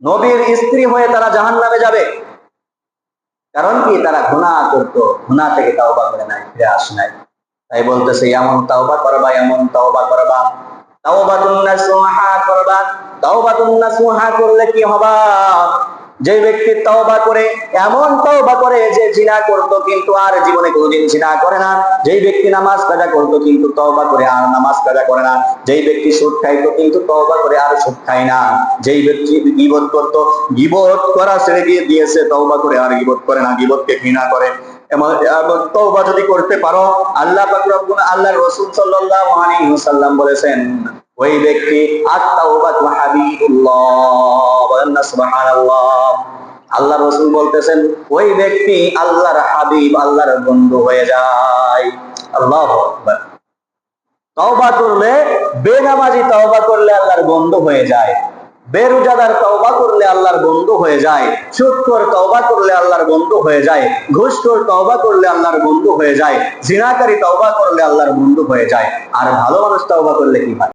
নবীর স্ত্রী হয়ে তারা জাহান্নামে যাবে। কারণ কি? তারা গুনাহ করতো, গুনাহ থেকে তাওবা করে নাই, ফিরে আসে নাই। তাই বলতেছে এমন তাওবা করবা, এমন তাওবা করবা, তাওবাতুন নাসুহা করবা। তাওবাতুন নাসুহা করলে কি হবে? যে ব্যক্তি তওবা করে, এমন তওবা করে যে জিনা করতো কিন্তু আর জীবনে কোনোদিন জিনা করে না। যেই ব্যক্তি নামাজ কাজা করতো কিন্তু তওবা করে আর নামাজ কাজা করে না। যেই ব্যক্তি সুদ খাইতো কিন্তু তওবা করে আর সুদ খায় না। যেই ব্যক্তি গীবত করতো, গীবত করা ছেড়ে দিয়ে দিয়েছে, তওবা করে আর গীবত করে না, গীবতকে ঘৃণা করে। এমন তওবা যদি করতে পারো, আল্লাহ পাক রব্বুল, আল্লাহর রাসূল সাল্লাল্লাহু আলাইহি ওয়াসাল্লাম বলেছেন ওই ব্যক্তি আত-তাওবাতু হাবিবুল্লাহ, বলেন না সুবহানাল্লাহ। আল্লাহ রাসূল বলতেছেন ওই ব্যক্তি আল্লাহর হাবিব, আল্লাহর বন্ধু হয়ে যায়। আল্লাহু আকবার। তওবা করলে, বেনামাজি তওবা করলে আল্লাহর বন্ধু হয়ে যায়, বেরোজাদার তওবা করলে আল্লাহর বন্ধু হয়ে যায়, সুদখোর তওবা করলে আল্লাহর বন্ধু হয়ে যায়, ঘুষখোর তওবা করলে আল্লাহর বন্ধু হয়ে যায়, জিনাকারী তওবা করলে আল্লাহর বন্ধু হয়ে যায়। আর ভালো মানুষ তওবা করলে কি হয়?